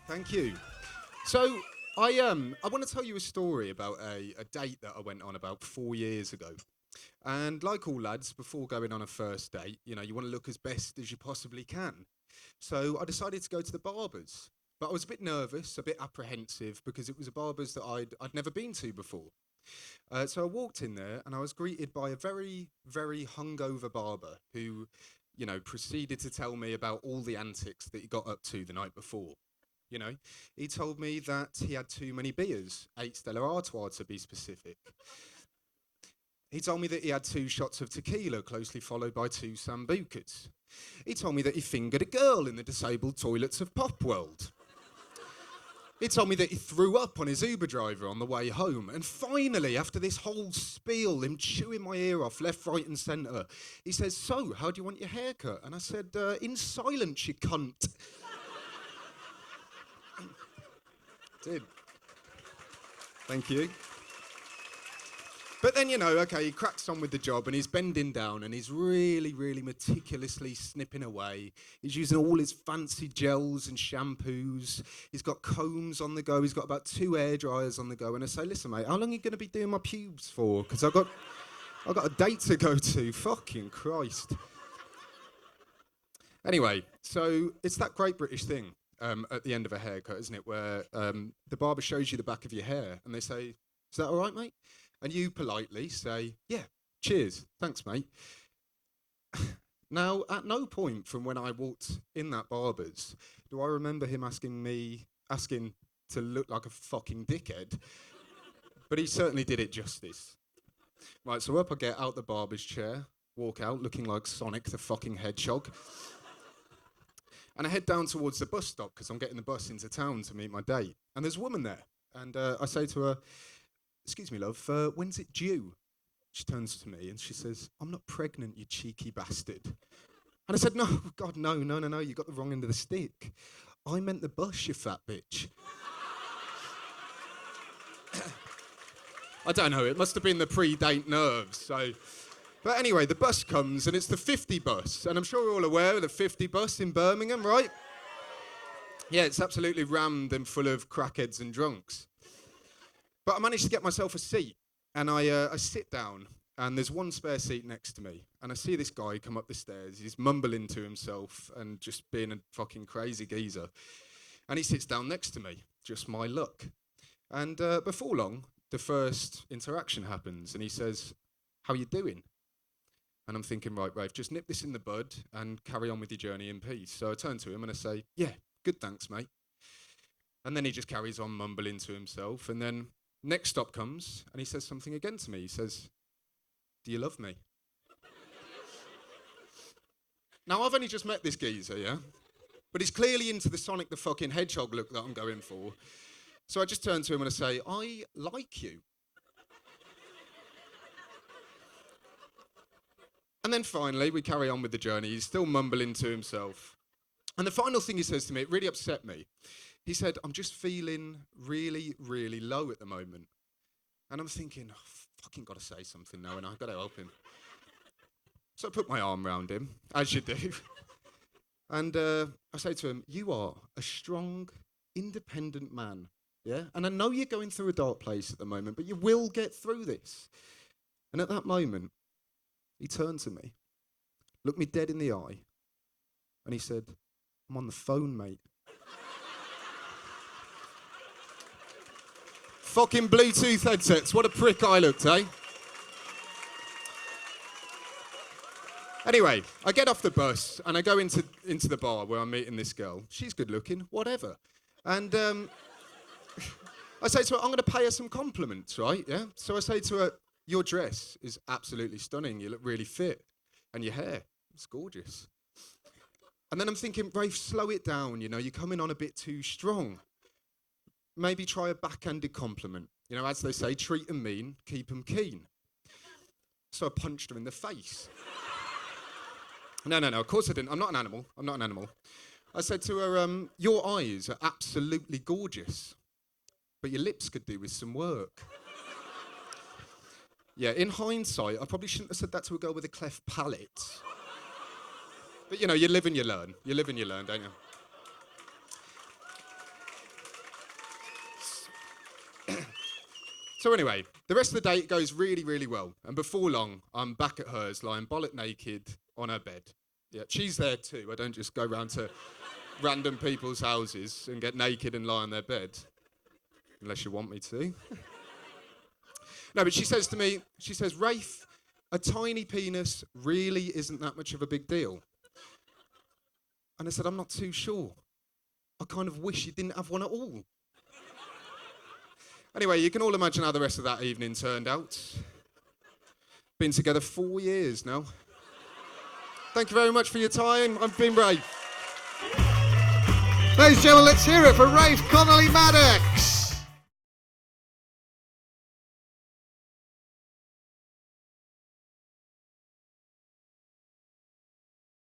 Thank you. So I want to tell you a story about a date that I went on about 4 years ago. And like all lads, before going on a first date, you want to look as best as you possibly can. So I decided to go to the barber's. But I was a bit nervous, a bit apprehensive because it was a barber's that I'd never been to before. So I walked in there and I was greeted by a very, very hungover barber who, proceeded to tell me about all the antics that he got up to the night before. You know, he told me that he had too many beers, 8 Stella Artois to be specific. He told me that he had 2 shots of tequila, closely followed by 2 sambucas. He told me that he fingered a girl in the disabled toilets of Pop World. He told me that he threw up on his Uber driver on the way home. And finally, after this whole spiel, him chewing my ear off left, right, and centre, he says, "So, how do you want your haircut?" And I said, "In silence, you cunt." Did. Thank you. But then, okay, he cracks on with the job and he's bending down and he's really, really meticulously snipping away. He's using all his fancy gels and shampoos. He's got combs on the go. He's got about 2 air dryers on the go. And I say, "Listen, mate, how long are you going to be doing my pubes for? Because I've got a date to go to. Fucking Christ." Anyway, so it's that great British thing at the end of a haircut, isn't it? Where the barber shows you the back of your hair and they say, "Is that all right, mate?" And you politely say, "Yeah, cheers, thanks, mate." Now, at no point from when I walked in that barber's do I remember him asking to look like a fucking dickhead. But he certainly did it justice. Right, so up I get out the barber's chair, walk out looking like Sonic the fucking Hedgehog. And I head down towards the bus stop because I'm getting the bus into town to meet my date. And there's a woman there. And I say to her, "Excuse me, love, when's it due?" She turns to me and she says, "I'm not pregnant, you cheeky bastard." And I said, "No, God, no, no, no, no, you got the wrong end of the stick. I meant the bus, you fat bitch." I don't know, it must have been the pre-date nerves, so... But anyway, the bus comes and it's the 50 bus. And I'm sure we're all aware of the 50 bus in Birmingham, right? Yeah, it's absolutely rammed and full of crackheads and drunks. But I managed to get myself a seat, and I sit down, and there's one spare seat next to me, and I see this guy come up the stairs. He's mumbling to himself and just being a fucking crazy geezer. And he sits down next to me, just my luck. And before long, the first interaction happens, and he says, "How you doing?" And I'm thinking, right, Raife, just nip this in the bud and carry on with your journey in peace. So I turn to him and I say, "Yeah, good, thanks, mate." And then he just carries on mumbling to himself, and then next stop comes, and he says something again to me. He says, "Do you love me?" Now, I've only just met this geezer, yeah? But he's clearly into the Sonic the fucking Hedgehog look that I'm going for. So I just turn to him and I say, "I like you." And then finally, we carry on with the journey. He's still mumbling to himself. And the final thing he says to me, it really upset me. He said, "I'm just feeling really, really low at the moment." And I'm thinking, "Oh, fucking got to say something now, and I've got to help him." So I put my arm round him, as you do. And I say to him, "You are a strong, independent man, yeah? And I know you're going through a dark place at the moment, but you will get through this." And at that moment, he turned to me, looked me dead in the eye, and he said, "I'm on the phone, mate." Fucking Bluetooth headsets, what a prick I looked, eh? Anyway, I get off the bus and I go into the bar where I'm meeting this girl. She's good looking, whatever. And I say to her, "I'm going to pay her some compliments, right? Yeah. So I say to her, "Your dress is absolutely stunning. You look really fit. And your hair, it's gorgeous." And then I'm thinking, "Rafe, slow it down. You're coming on a bit too strong. Maybe try a backhanded compliment. As they say, treat 'em mean, keep 'em keen." So I punched her in the face. No, of course I didn't. I'm not an animal. I said to her, "Your eyes are absolutely gorgeous, but your lips could do with some work." Yeah, in hindsight, I probably shouldn't have said that to a girl with a cleft palate. But you live and you learn. You live and you learn, don't you? So anyway, the rest of the date goes really, really well. And before long, I'm back at hers, lying bollock naked on her bed. Yeah, she's there too. I don't just go round to random people's houses and get naked and lie on their bed. Unless you want me to. No, but she says to me, Rafe, a tiny penis really isn't that much of a big deal. And I said, I'm not too sure. I kind of wish you didn't have one at all. Anyway, you can all imagine how the rest of that evening turned out. Been together 4 years now. Thank you very much for your time. I've been Raife. Ladies and gentlemen, let's hear it for Raife Connolly Maddox.